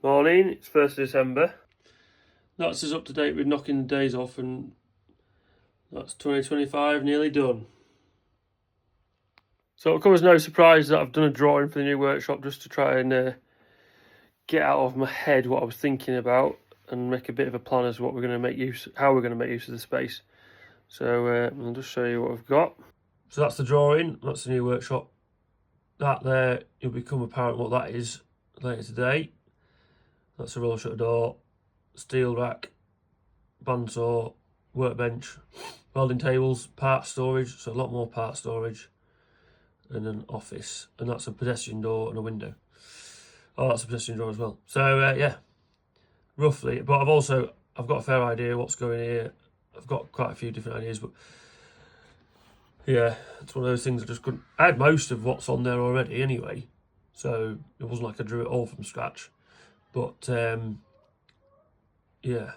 Morning, it's 1st of December. That's us up to date with knocking the days off, and that's 2025 nearly done. So it'll come as no surprise that I've done a drawing for the new workshop just to try and get out of my head what I was thinking about and make a bit of a plan as to what we're going to make use, how we're going to make use of the space. So I'll just show you what I've got. So that's the drawing, that's the new workshop. That there, it'll become apparent what that is later today. That's a roller shutter door, steel rack, bandsaw, workbench, welding tables, part storage, so a lot more part storage, and an office. And that's a pedestrian door and a window. Oh, that's a pedestrian door as well. So yeah, roughly. But I've got a fair idea what's going here. I've got quite a few different ideas, but yeah, it's one of those things I just couldn't. I had most of what's on there already anyway, so it wasn't like I drew it all from scratch. But yeah,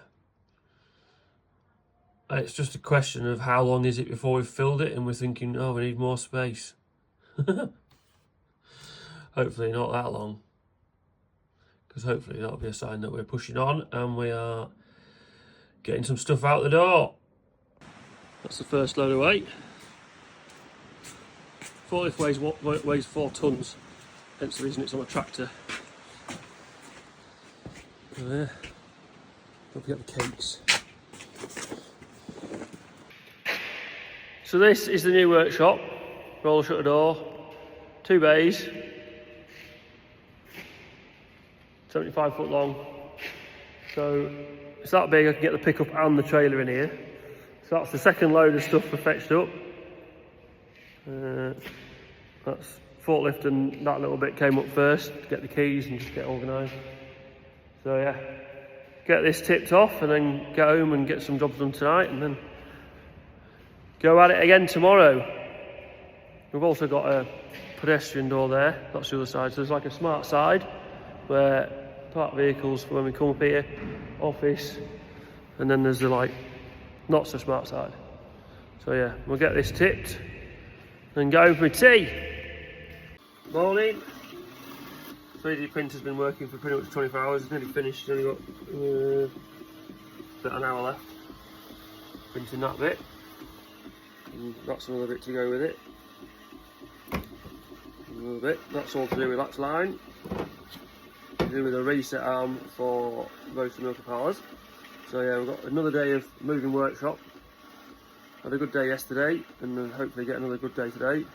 it's just a question of how long is it before we've filled it, and we're thinking, oh, we need more space. Hopefully not that long, because hopefully that'll be a sign that we're pushing on and we are getting some stuff out the door. That's the first load away. Forklift weighs 4 tons, hence the reason it's on a tractor. Don't forget the cakes. So this is the new workshop. Roller shutter door, 2 bays, 75 foot long. So it's that big I can get the pickup and the trailer in here. So that's the second load of stuff we fetched up. That's forklift, and that little bit came up first to get the keys and just get organised. So yeah, get this tipped off and then get home and get some jobs done tonight, and then go at it again tomorrow. We've also got a pedestrian door there, that's the other side. So there's like a smart side where park vehicles for when we come up here, office, and then there's the like not so smart side. So yeah, we'll get this tipped and go home for tea. Morning. 3D printer's been working for pretty much 24 hours, it's nearly finished, only got about an hour left. Printing that bit. And that's another bit to go with it. Another bit, that's all to do with latch line. To do with a reset arm for most of the milker powers. So yeah, we've got another day of moving workshop. Had a good day yesterday, and hopefully get another good day today.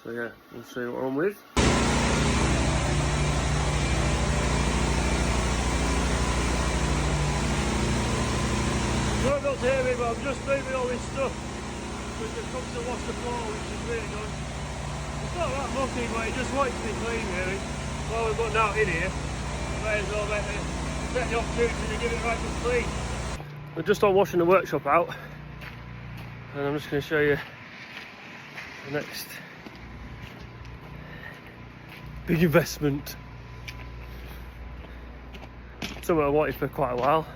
So yeah, we'll see what we're on with. You won't be able to hear me, but I'm just moving all this stuff because it comes to wash the floor, which is really good. It's not that mucky, but it just wants to be clean really. While we're putting out in here, we may as well take the opportunity to give it right good clean. We're just on washing the workshop out, and I'm just going to show you the next big investment. Something I wanted for quite a while,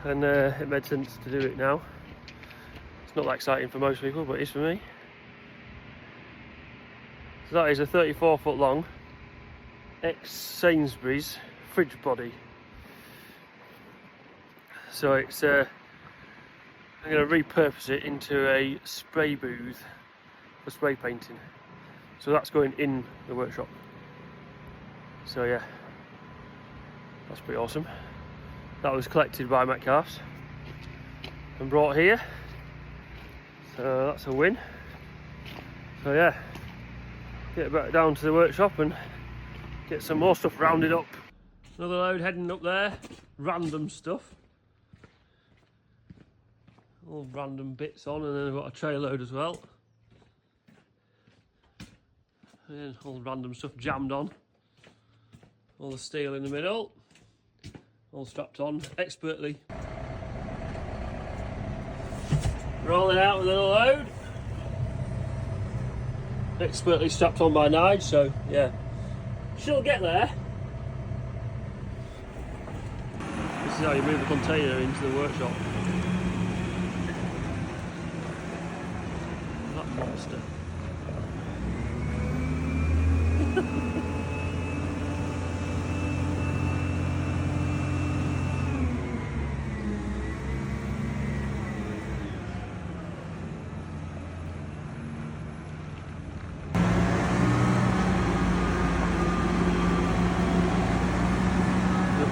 and it made sense to do it now. It's not that exciting for most people, but it is for me. So that is a 34 foot long ex-Sainsbury's fridge body. So it's I'm going to repurpose it into a spray booth for spray painting. So that's going in the workshop. So yeah, that's pretty awesome. That was collected by Metcalfe's and brought here. So that's a win. So yeah, get back down to the workshop and get some more stuff rounded up. Another load heading up there, random stuff. All random bits on, and then I've got a tray load as well. And all random stuff jammed on. All the steel in the middle. All strapped on expertly. Rolling out with a little load. Expertly strapped on by Nige, so yeah. She'll get there. This is how you move the container into the workshop. That monster.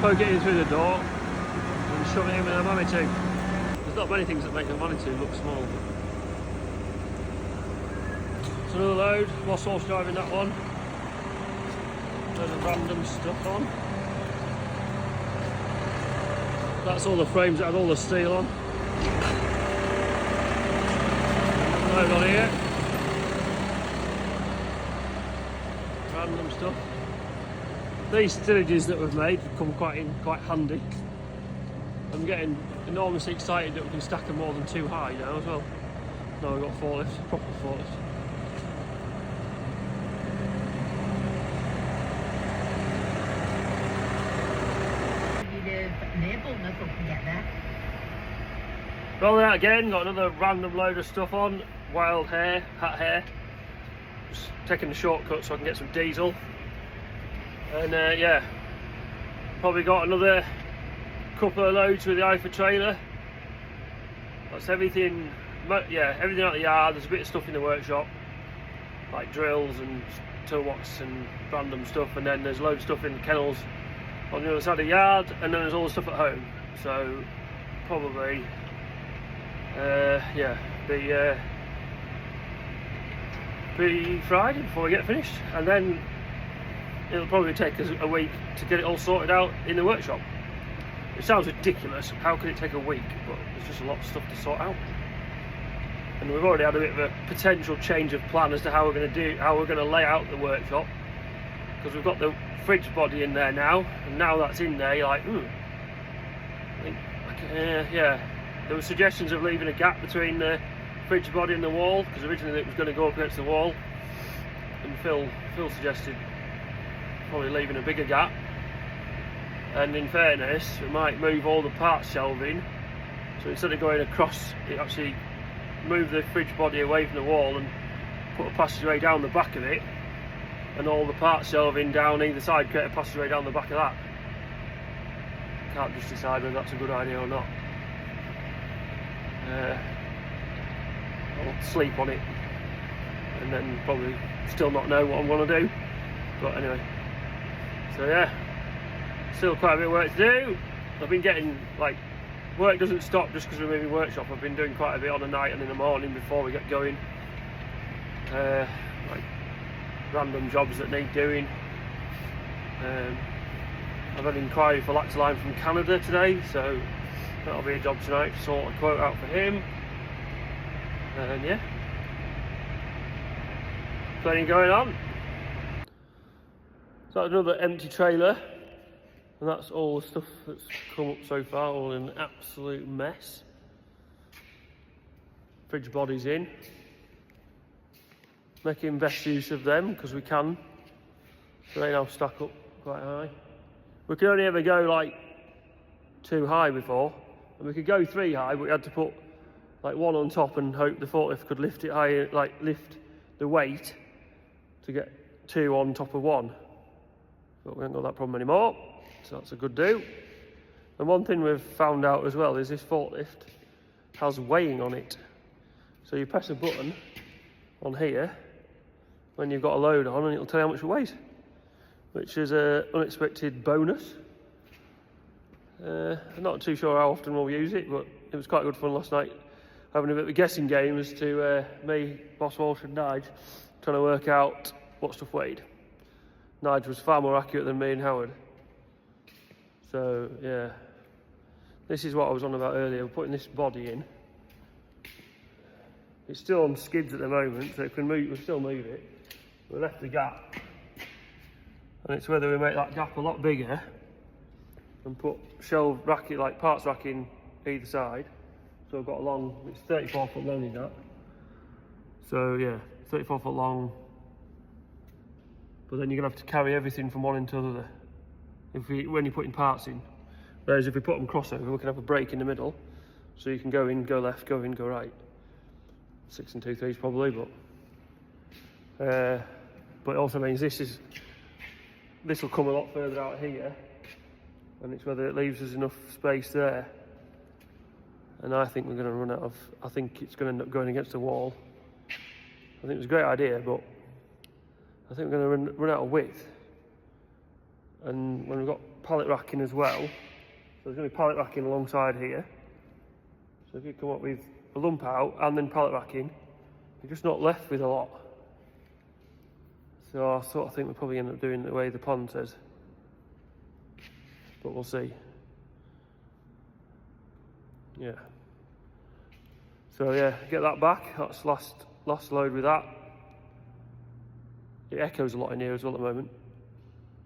poke it in through the door and shove it in with a Manitou. There's not many things that make a Manitou look small. So another load, more source driving that one. Loads of random stuff on. That's all the frames that had all the steel on. Load on here. Random stuff. These stillages that we've made come quite handy. I'm getting enormously excited that we can stack them more than 2 high now as well. Now we've got forklifts, proper forklifts. Rolling out again, got another random load of stuff on. Wild hair, hat hair. Just taking the shortcut so I can get some diesel. And yeah, probably got another couple of loads with the IFA trailer. That's everything, yeah, everything out the yard. There's a bit of stuff in the workshop, like drills and toolbox and random stuff. And then there's loads of stuff in the kennels on the other side of the yard. And then there's all the stuff at home. So probably, yeah, be Friday before we get finished. And then it'll probably take us a week to get it all sorted out in the workshop. It sounds ridiculous, how could it take a week? But there's just a lot of stuff to sort out. And we've already had a bit of a potential change of plan as to how we're going to lay out the workshop. Because we've got the fridge body in there now, and now that's in there, you're like, yeah. There were suggestions of leaving a gap between the fridge body and the wall, because originally it was going to go up against the wall. And Phil suggested probably leaving a bigger gap. And in fairness, we might move all the parts shelving, so instead of going across, it actually move the fridge body away from the wall and put a passageway down the back of it, and all the parts shelving down either side, create a passageway down the back of that. Can't just decide whether that's a good idea or not. I'll sleep on it and then probably still not know what I'm going to do, but anyway. So yeah, still quite a bit of work to do. I've been getting, like, work doesn't stop just because we're moving workshop. I've been doing quite a bit on the night and in the morning before we get going. Like random jobs that need doing. I've had an inquiry for Lactaline from Canada today, so that'll be a job tonight to sort a quote out for him. And yeah, plenty going on. So that's another empty trailer, and that's all the stuff that's come up so far, all in an absolute mess. Fridge bodies in. Making best use of them because we can. So they now stack up quite high. We could only ever go like 2 high before, and we could go 3 high, but we had to put like 1 on top and hope the forklift could lift it higher, like lift the weight to get 2 on top of 1. But we haven't got that problem anymore, so that's a good do. And one thing we've found out as well is this forklift has weighing on it. So you press a button on here when you've got a load on, and it'll tell you how much it weighs, which is an unexpected bonus. I'm not too sure how often we'll use it, but it was quite good fun last night, having a bit of a guessing game as to me, Boss Walsh and Nige trying to work out what stuff weighed. Nige was far more accurate than me and Howard. So yeah, this is what I was on about earlier. We're putting this body in. It's still on skids at the moment, so it can move. We'll still move it. We left the gap, and it's whether we make that gap a lot bigger and put shelf racking, like parts racking either side. So I've got a long, it's 34 foot long in that. So yeah, 34 foot long. But then you're gonna have to carry everything from one end to the other when you're putting parts in. Whereas if we put them crossover, we can have a break in the middle, so you can go in, go left, go in, go right. 6 2/3 probably, but it also means this will come a lot further out here, and it's whether it leaves us enough space there. And I think we're going to run out of. I think it's going to end up going against the wall. I think it was a great idea, but I think we're going to run out of width. And when we've got pallet racking as well, so there's going to be pallet racking alongside here. So if you come up with a lump out and then pallet racking, you're just not left with a lot. So I sort of think we'll probably end up doing the way the plan says, but we'll see. Yeah. So yeah, get that back. That's last load with that. It echoes a lot in here as well at the moment.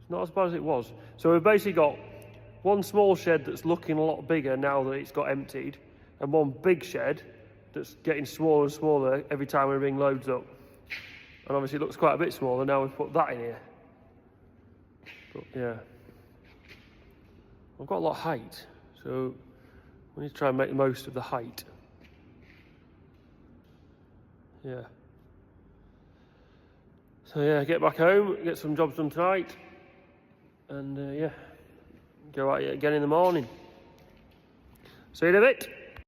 It's not as bad as it was. So we've basically got one small shed that's looking a lot bigger now that it's got emptied, and one big shed that's getting smaller and smaller every time we bring loads up. And obviously it looks quite a bit smaller now we've put that in here. But yeah, I've got a lot of height, so we need to try and make the most of the height. Yeah. So yeah, get back home, get some jobs done tonight, and yeah, go at it again in the morning. See you in a bit.